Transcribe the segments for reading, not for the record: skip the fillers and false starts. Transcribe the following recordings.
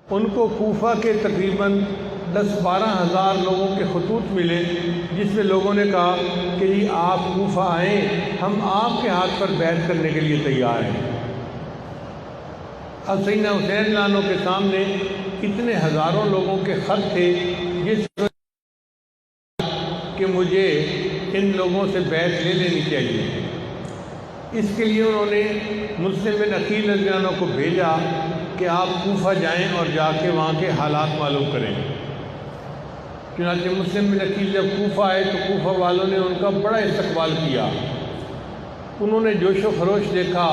ان کو کوفہ کے تقریباً 10-12 ہزار لوگوں کے خطوط ملے، جس میں لوگوں نے کہا کہ جی آپ کوفہ آئیں، ہم آپ کے ہاتھ پر بیعت کرنے کے لیے تیار ہیں۔ اب سیدنا حسین عنہ کے سامنے اتنے ہزاروں لوگوں کے خط تھے جس میں کہ مجھے ان لوگوں سے بیعت لے لینی چاہیے۔ اس کے لیے انہوں نے مسلم بن عقیل رضی اللہ عنہ کو بھیجا کہ آپ کوفہ جائیں اور جا کے وہاں کے حالات معلوم کریں۔ چنانچہ مسلم بن عقیل جب کوفہ آئے تو کوفہ والوں نے ان کا بڑا استقبال کیا۔ انہوں نے جوش و خروش دیکھا،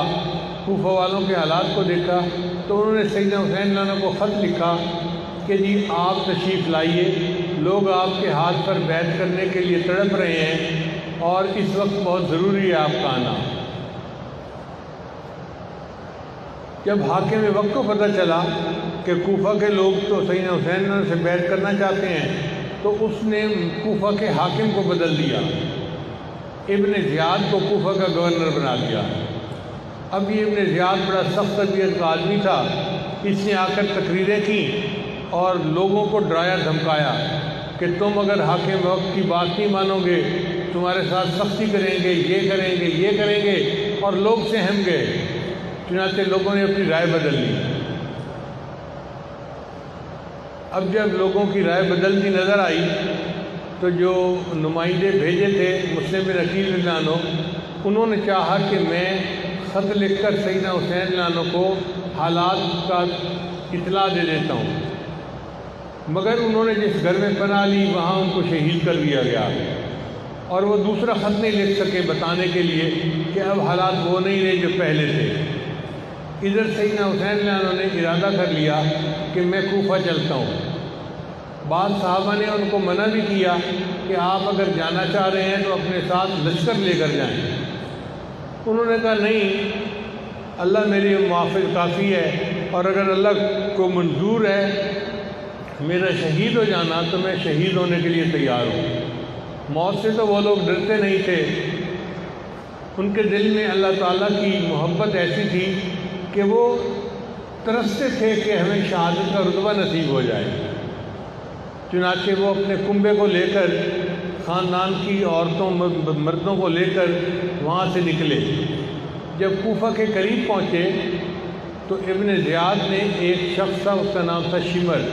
کوفہ والوں کے حالات کو دیکھا، تو انہوں نے سیدنا حسین عنہ کو خط لکھا کہ جی آپ تشریف لائیے، لوگ آپ کے ہاتھ پر بیعت کرنے کے لیے تڑپ رہے ہیں اور اس وقت بہت ضروری ہے آپ کا آنا۔ جب حاکم وقت کو پتہ چلا کہ کوفہ کے لوگ تو سیدنا حسین عنہ سے بیعت کرنا چاہتے ہیں، تو اس نے کوفہ کے حاکم کو بدل دیا، ابن زیاد کو کوفہ کا گورنر بنا دیا۔ اب یہ ابن زیاد بڑا سخت طبیعت کا آدمی تھا، اس نے آ کر تقریریں کی اور لوگوں کو ڈرایا دھمکایا کہ تم اگر حاکم وقت کی بات نہیں مانو گے، تمہارے ساتھ سختی کریں گے، یہ کریں گے، یہ کریں گے، اور لوگ سہم گئے۔ چنانچہ لوگوں نے اپنی رائے بدل لی۔ اب جب لوگوں کی رائے بدلتی نظر آئی تو جو نمائندے بھیجے تھے مسلم بن عقیل رضی اللہ عنہ، انہوں نے چاہا کہ میں خط لکھ کر سیدنا حسین رضی اللہ عنہ کو حالات کا اطلاع دے دیتا ہوں، مگر انہوں نے جس گھر میں پناہ لی وہاں ان کو شہید کر دیا گیا، اور وہ دوسرا خط نہیں لکھ سکے بتانے کے لیے کہ اب حالات وہ نہیں رہے جو پہلے تھے۔ ادھر سیدنا حسین رضی اللہ عنہ نے ارادہ کر لیا کہ میں کوفہ چلتا ہوں۔ بعض صحابہ نے ان کو منع بھی کیا کہ آپ اگر جانا چاہ رہے ہیں تو اپنے ساتھ لشکر لے کر جائیں۔ انہوں نے کہا نہیں، اللہ میری معافذ کافی ہے، اور اگر اللہ کو منظور ہے میرا شہید ہو جانا تو میں شہید ہونے کے لیے تیار ہوں۔ موت سے تو وہ لوگ ڈرتے نہیں تھے، ان کے دل میں اللہ تعالیٰ کی محبت ایسی تھی کہ وہ ترستے تھے کہ ہمیں شہادت کا رتبہ نصیب ہو جائے۔ چنانچہ وہ اپنے کنبے کو لے کر، خاندان کی عورتوں مردوں کو لے کر وہاں سے نکلے۔ جب کوفہ کے قریب پہنچے تو ابن زیاد نے ایک شخص تھا، اس کا نام تھا شمر،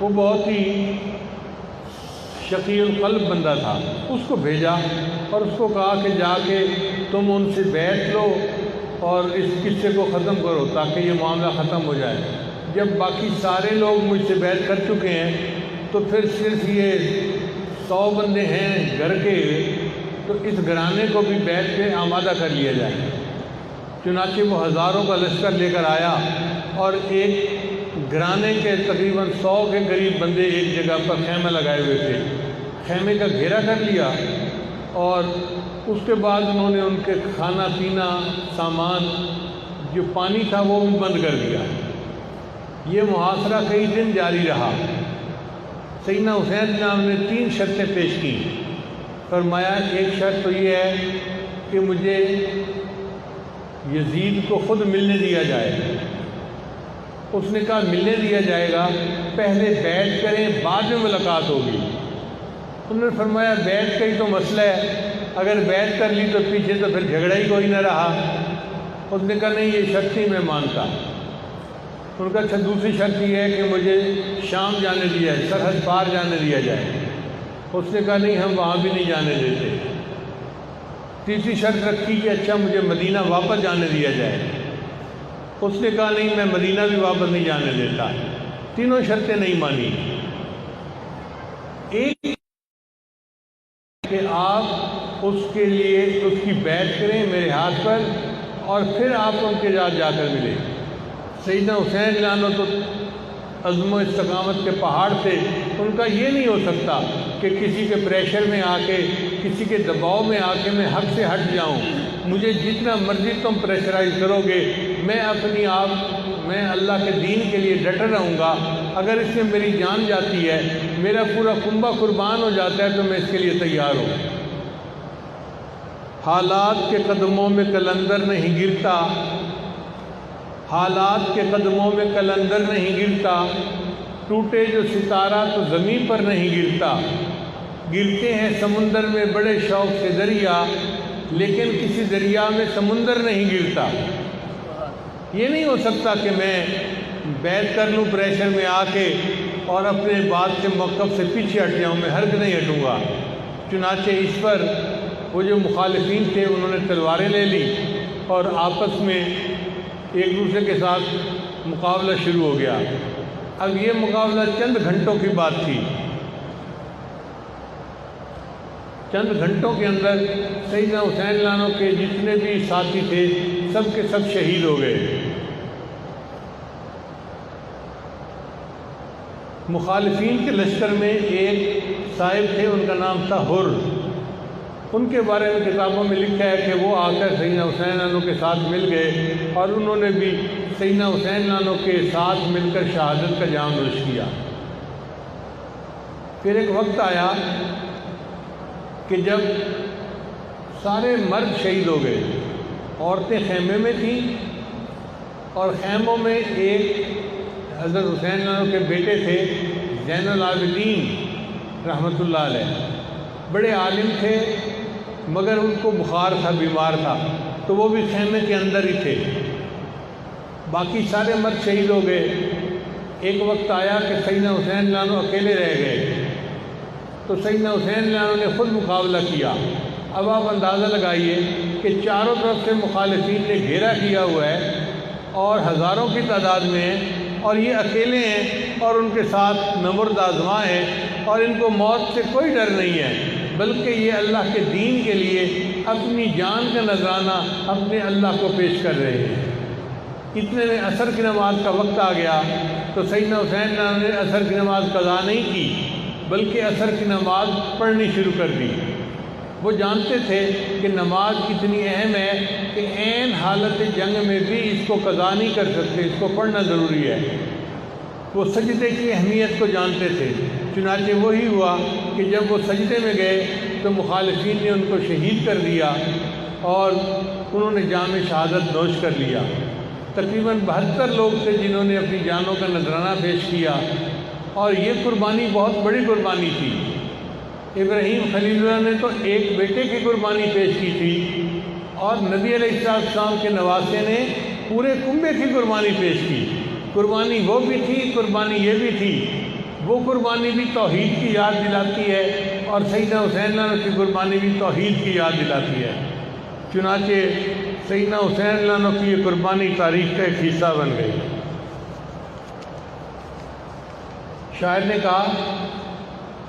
وہ بہت ہی شقی القلب بندہ تھا، اس کو بھیجا اور اس کو کہا کہ جا کے تم ان سے بیعت لو اور اس قصے کو ختم کرو تاکہ یہ معاملہ ختم ہو جائے۔ جب باقی سارے لوگ مجھ سے بیعت کر چکے ہیں تو پھر صرف یہ 100 بندے ہیں گھر کے، تو اس گھرانے کو بھی بیعت پہ آمادہ کر لیا جائے۔ چنانچہ وہ ہزاروں کا لشکر لے کر آیا اور ایک گھرانے کے تقریباً 100 کے قریب بندے ایک جگہ پر خیمہ لگائے ہوئے تھے، خیمے کا گھیرا کر لیا، اور اس کے بعد انہوں نے ان کے کھانا پینا سامان جو پانی تھا وہ بھی بند کر دیا۔ یہ محاصرہ کئی دن جاری رہا۔ سیدنا حسین جناب نے 3 شرطیں پیش کی۔ فرمایا ایک شرط تو یہ ہے کہ مجھے یزید کو خود ملنے دیا جائے۔ اس نے کہا ملنے دیا جائے گا، پہلے بیعت کریں بعد میں ملاقات ہوگی۔ انہوں نے فرمایا بیعت کا ہی تو مسئلہ ہے، اگر بیعت کر لی تو پیچھے تو پھر جھگڑا ہی کوئی نہ رہا۔ اس نے کہا نہیں یہ شرط نہیں میں مانتا۔ ان کا اچھا دوسری شرط یہ ہے کہ مجھے شام جانے دیا جائے، سرحد پار جانے دیا جائے۔ اس نے کہا نہیں ہم وہاں بھی نہیں جانے دیتے۔ تیسری شرط رکھی کہ اچھا مجھے مدینہ واپس جانے دیا جائے۔ اس نے کہا نہیں میں مدینہ بھی واپس نہیں جانے دیتا۔ تینوں شرطیں نہیں مانی۔ ایک کہ آپ اس کے لیے اس کی بیعت کریں میرے ہاتھ پر، اور پھر آپ ان کے ساتھ جا کر ملیں۔ سیدنا حسین رضی اللہ عنہ تو عزم و استقامت کے پہاڑ تھے، ان کا یہ نہیں ہو سکتا کہ کسی کے پریشر میں آ کے، کسی کے دباؤ میں آ کے میں حق سے ہٹ جاؤں۔ مجھے جتنا مرضی تم پریشرائز کرو گے، میں میں اللہ کے دین کے لیے ڈٹا رہوں گا۔ اگر اس میں میری جان جاتی ہے، میرا پورا کنبہ قربان ہو جاتا ہے تو میں اس کے لیے تیار ہوں۔ حالات کے قدموں میں قلندر نہیں گرتا، حالات کے قدموں میں قلندر نہیں گرتا، ٹوٹے جو ستارہ تو زمین پر نہیں گرتا، گرتے ہیں سمندر میں بڑے شوق سے دریا، لیکن کسی دریا میں سمندر نہیں گرتا۔ یہ نہیں ہو سکتا کہ میں بیعت کر لوں پریشر میں آ کے اور اپنے بات سے موقف سے پیچھے ہٹ جاؤں، میں ہرگز نہیں ہٹوں گا۔ چنانچہ اس پر وہ جو مخالفین تھے انہوں نے تلواریں لے لی اور آپس میں ایک دوسرے کے ساتھ مقابلہ شروع ہو گیا۔ اب یہ مقابلہ چند گھنٹوں کی بات تھی، چند گھنٹوں کے اندر سیدنا حسین لانو کے جتنے بھی ساتھی تھے سب کے سب شہید ہو گئے۔ مخالفین کے لشکر میں ایک صاحب تھے، ان کا نام تھا حر۔ ان کے بارے میں کتابوں میں لکھا ہے کہ وہ آ کر سیدنا حسین لانو کے ساتھ مل گئے اور انہوں نے بھی سیدنا حسین لانو کے ساتھ مل کر شہادت کا جام نوش کیا۔ پھر ایک وقت آیا کہ جب سارے مرد شہید ہو گئے، عورتیں خیمے میں تھیں اور خیموں میں ایک حضرت حسین لانو کے بیٹے تھے زین العابدین رحمۃ اللہ علیہ، بڑے عالم تھے مگر ان کو بخار تھا، بیمار تھا، تو وہ بھی خیمے کے اندر ہی تھے۔ باقی سارے مرد شہید ہو گئے۔ ایک وقت آیا کہ سیدنا حسین لانو اکیلے رہ گئے، تو سیدنا حسین لانو نے خود مقابلہ کیا۔ اب آپ اندازہ لگائیے کہ چاروں طرف سے مخالفین نے گھیرا کیا ہوا ہے اور ہزاروں کی تعداد میں ہیں، اور یہ اکیلے ہیں اور ان کے ساتھ نمرد آزما ہیں، اور ان کو موت سے کوئی ڈر نہیں ہے، بلکہ یہ اللہ کے دین کے لیے اپنی جان کا نذرانہ اپنے اللہ کو پیش کر رہے ہیں۔ اتنے میں عصر کی نماز کا وقت آ گیا تو سیدنا حسین لانو نے عصر کی نماز قضا نہیں کی بلکہ عصر کی نماز پڑھنی شروع کر دی۔ وہ جانتے تھے کہ نماز کتنی اہم ہے کہ عین حالت جنگ میں بھی اس کو قضا نہیں کر سکتے، اس کو پڑھنا ضروری ہے۔ وہ سجدے کی اہمیت کو جانتے تھے، چنانچہ وہی ہوا کہ جب وہ سجدے میں گئے تو مخالفین نے ان کو شہید کر دیا اور انہوں نے جام شہادت نوش کر لیا۔ تقریباً 72 لوگ تھے جنہوں نے اپنی جانوں کا نذرانہ پیش کیا، اور یہ قربانی بہت بڑی قربانی تھی۔ ابراہیم خلیل اللہ نے تو ایک بیٹے کی قربانی پیش کی تھی، اور نبی علیہ السلام کے نواسے نے پورے کنبے کی قربانی پیش کی۔ قربانی وہ بھی تھی، قربانی یہ بھی تھی۔ وہ قربانی بھی توحید کی یاد دلاتی ہے اور سیدنا حسین لانو کی قربانی بھی توحید کی یاد دلاتی ہے۔ چنانچہ سیدنا حسین لانو کی یہ قربانی تاریخ کا ایک حصہ بن گئی۔ شاعر نے کہا،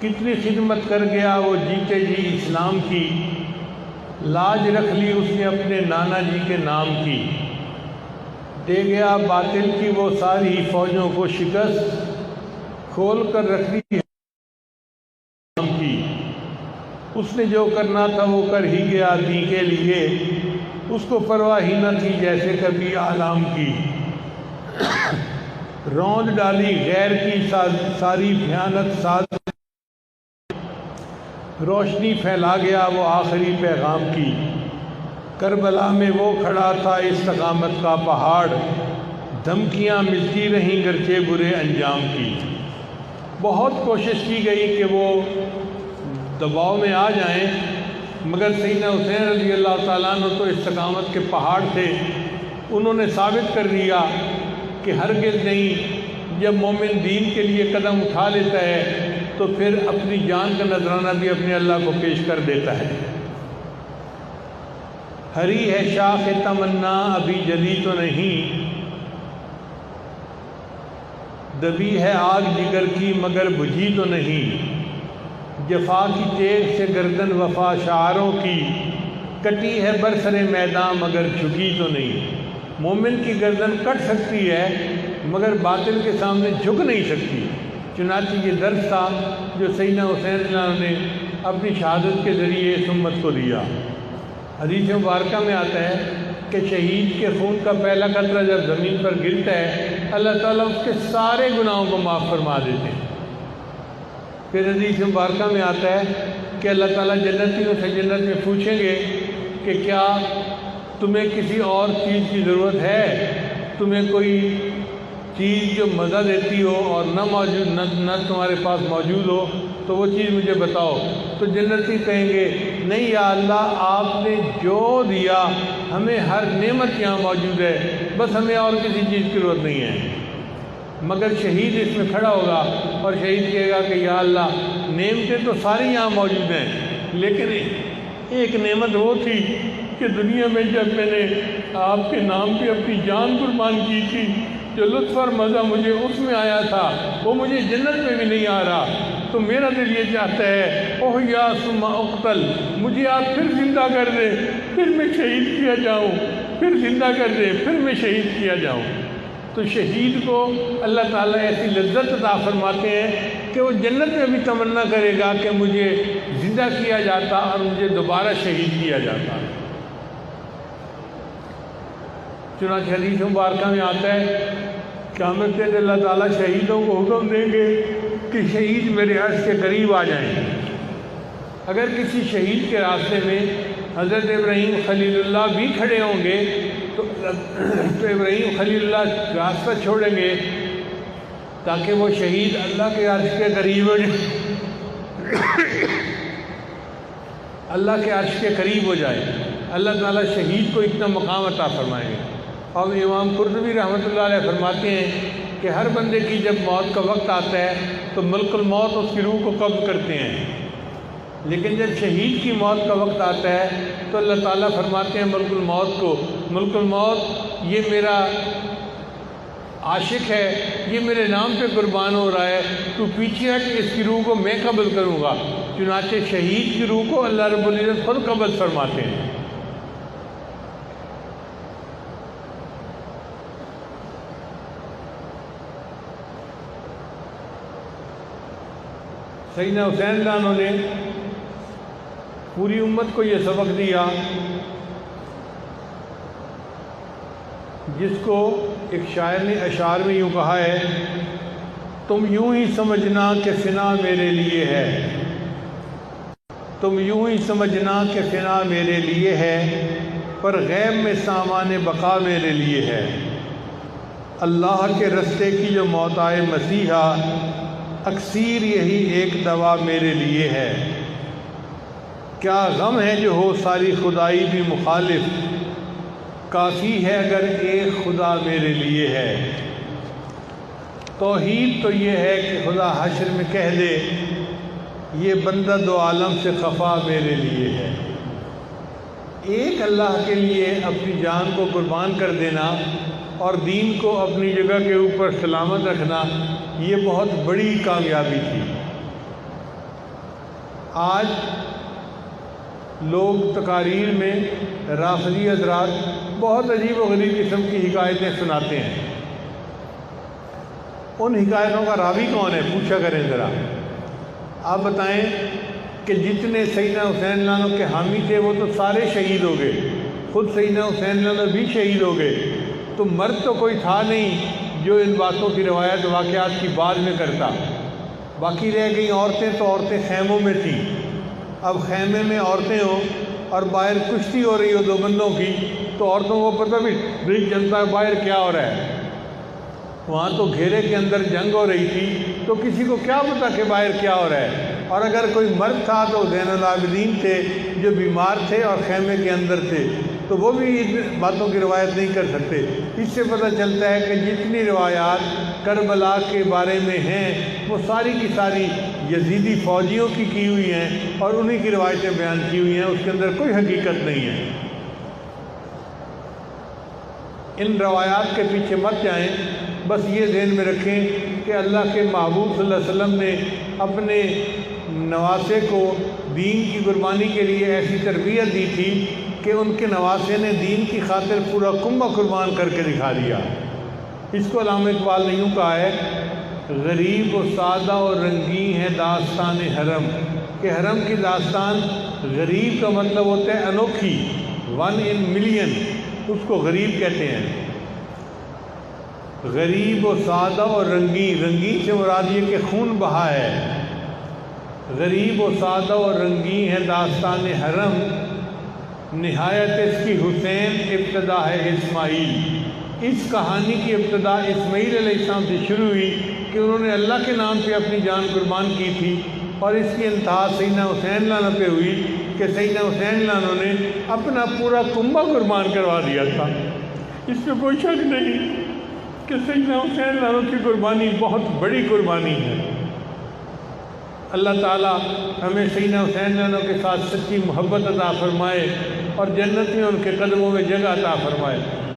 کتنی خدمت کر گیا وہ جیتے جی اسلام کی، لاج رکھ لی اس نے اپنے نانا جی کے نام کی، دے گیا باطل کی وہ ساری فوجوں کو شکست، کھول کر رکھ دی اسلام کی، اس نے جو کرنا تھا وہ کر ہی گیا دین کے لیے، اس کو پرواہ ہی نہ تھی جیسے کبھی عالم کی، روند ڈالی غیر کی ساری بھیانت ساز، روشنی پھیلا گیا وہ آخری پیغام کی، کربلا میں وہ کھڑا تھا استقامت کا پہاڑ، دھمکیاں ملتی رہیں گرچہ برے انجام کی۔ بہت کوشش کی گئی کہ وہ دباؤ میں آ جائیں، مگر سیدنا حسین رضی اللہ تعالیٰ عنہ تو استقامت کے پہاڑ تھے۔ انہوں نے ثابت کر دیا کہ ہرگز نہیں، جب مومن دین کے لیے قدم اٹھا لیتا ہے تو پھر اپنی جان کا نذرانہ بھی اپنے اللہ کو پیش کر دیتا ہے۔ ہری ہے شاخ تمنا ابھی جلی تو نہیں، دبی ہے آگ جگر کی مگر بجھی تو نہیں، جفا کی تیغ سے گردن وفا شعاروں کی، کٹی ہے برسر میدان مگر جھکی تو نہیں۔ مومن کی گردن کٹ سکتی ہے مگر باطل کے سامنے جھک نہیں سکتی۔ چنانچہ یہ درس تھا جو سیدنا حسین نے اپنی شہادت کے ذریعے اس امت کو دیا۔ حدیث مبارکہ میں آتا ہے کہ شہید کے خون کا پہلا قطرہ جب زمین پر گرتا ہے اللہ تعالیٰ اس کے سارے گناہوں کو معاف فرما دیتے ہیں۔ پھر حدیث مبارکہ میں آتا ہے کہ اللہ تعالیٰ جنتیوں سے جنت میں پوچھیں گے کہ کیا تمہیں کسی اور چیز کی ضرورت ہے، تمہیں کوئی چیز جو مزہ دیتی ہو اور نہ تمہارے پاس موجود ہو تو وہ چیز مجھے بتاؤ۔ تو جنتی کہیں گے نہیں یا اللہ، آپ نے جو دیا ہمیں ہر نعمت یہاں موجود ہے، بس ہمیں اور کسی چیز کی ضرورت نہیں ہے۔ مگر شہید اس میں کھڑا ہوگا اور شہید کہے گا کہ یا اللہ، نعمتیں تو ساری یہاں موجود ہیں، لیکن ایک نعمت وہ تھی کہ دنیا میں جب میں نے آپ کے نام پہ اپنی جان قربان کی تھی، جو لطف اور مزہ مجھے اس میں آیا تھا وہ مجھے جنت میں بھی نہیں آ رہا، تو میرا دل یہ چاہتا ہے اوہ یا ثم اقتل، مجھے آپ پھر زندہ کر دے، پھر میں شہید کیا جاؤں، پھر زندہ کر دے، پھر میں شہید کیا جاؤں۔ تو شہید کو اللہ تعالیٰ ایسی لذت عطا فرماتے ہیں کہ وہ جنت میں بھی تمنا کرے گا کہ مجھے زندہ کیا جاتا اور مجھے دوبارہ شہید کیا جاتا۔ چنانچہ حدیث مبارکہ میں آتا ہے قیامت کے دن اللہ تعالیٰ شہیدوں کو حکم دیں گے کہ شہید میرے عرش کے قریب آ جائیں۔ اگر کسی شہید کے راستے میں حضرت ابراہیم خلیل اللہ بھی کھڑے ہوں گے تو ابراہیم خلیل اللہ راستہ چھوڑیں گے تاکہ وہ شہید اللہ کے عرش کے قریب ہو جائے، اللہ کے عرش کے قریب ہو جائے۔ اللہ تعالیٰ شہید کو اتنا مقام عطا فرمائیں گے۔ اور امام قرطبی رحمۃ اللہ علیہ فرماتے ہیں کہ ہر بندے کی جب موت کا وقت آتا ہے تو ملک الموت اس کی روح کو قبض کرتے ہیں، لیکن جب شہید کی موت کا وقت آتا ہے تو اللہ تعالیٰ فرماتے ہیں ملک الموت کو، ملک الموت یہ میرا عاشق ہے، یہ میرے نام پہ قربان ہو رہا ہے، تو پیچھے ہٹ، اس کی روح کو میں قبض کروں گا۔ چنانچہ شہید کی روح کو اللہ رب العزت خود قبض فرماتے ہیں۔ سیدنا حسین اللہ عنہ نے پوری امت کو یہ سبق دیا جس کو ایک شاعر نے اشعار میں یوں کہا ہے، تم یوں ہی سمجھنا کہ فنا میرے لیے ہے، تم یوں ہی سمجھنا کہ فنا میرے لیے ہے، پر غیب میں سامان بقا میرے لیے ہے۔ اللہ کے رستے کی جو موت آئے مسیحا، اکثیر یہی ایک دوا میرے لیے ہے۔ کیا غم ہے جو ہو ساری خدائی بھی مخالف، کافی ہے اگر ایک خدا میرے لیے ہے۔ توحید تو یہ ہے کہ خدا حشر میں کہہ دے، یہ بندہ دو عالم سے خفا میرے لیے ہے۔ ایک اللہ کے لیے اپنی جان کو قربان کر دینا اور دین کو اپنی جگہ کے اوپر سلامت رکھنا، یہ بہت بڑی کامیابی تھی۔ آج لوگ تقاریر میں رافضی حضرات بہت عجیب و غریب قسم کی حکایتیں سناتے ہیں۔ ان حکایتوں کا راوی کون ہے پوچھا کریں ذرا، آپ بتائیں کہ جتنے سیدنا حسین اللہ عنہ کے حامی تھے وہ تو سارے شہید ہو گئے، خود سیدنا حسین اللہ عنہ بھی شہید ہو گئے، تو مرد تو کوئی تھا نہیں جو ان باتوں کی روایت واقعات کی بعد میں کرتا۔ باقی رہ گئی عورتیں، تو عورتیں خیموں میں تھیں۔ اب خیمے میں عورتیں ہوں اور باہر کشتی ہو رہی ہو دو بندوں کی، تو عورتوں کو پتہ بھی نہیں چلتا باہر کیا ہو رہا ہے۔ وہاں تو گھیرے کے اندر جنگ ہو رہی تھی، تو کسی کو کیا پتہ کہ باہر کیا ہو رہا ہے۔ اور اگر کوئی مرد تھا تو زین العابدین تھے جو بیمار تھے اور خیمے کے اندر تھے، تو وہ بھی ان باتوں کی روایت نہیں کر سکتے۔ اس سے پتہ چلتا ہے کہ جتنی روایات کربلا کے بارے میں ہیں وہ ساری کی ساری یزیدی فوجیوں کی ہوئی ہیں اور انہی کی روایتیں بیان کی ہوئی ہیں، اس کے اندر کوئی حقیقت نہیں ہے۔ ان روایات کے پیچھے مت جائیں، بس یہ ذہن میں رکھیں کہ اللہ کے محبوب صلی اللہ علیہ وسلم نے اپنے نواسے کو دین کی قربانی کے لیے ایسی تربیت دی تھی کہ ان کے نواسے نے دین کی خاطر پورا کنبہ قربان کر کے دکھا دیا۔ اس کو علامہ اقبال نے یوں کہا ہے، غریب و سادہ و رنگین ہے داستان حرم، کہ حرم کی داستان، غریب کا مطلب ہوتا ہے انوکھی، 1 in million، اس کو غریب کہتے ہیں۔ غریب و سادہ و رنگین، رنگین سے مراد یہ کہ خون بہا ہے۔ غریب و سادہ و رنگین ہے داستان حرم، نہایت اس کی حسین ابتدا ہے اسماعیل۔ اس کہانی کی ابتدا اسماعیل علیہ السلام سے شروع ہوئی کہ انہوں نے اللہ کے نام پہ اپنی جان قربان کی تھی، اور اس کی انتہا سیدنا حسین لانا پہ ہوئی کہ سیدنا حسین لانا نے اپنا پورا کنبہ قربان کروا دیا تھا۔ اس پہ کوئی شک نہیں کہ سیدنا حسین لانا کی قربانی بہت بڑی قربانی ہے۔ اللہ تعالیٰ ہمیں سیدنا حسین لانا کے ساتھ سچی محبت عطا فرمائے اور جنت میں ان کے قدموں میں جگہ عطا فرمائے۔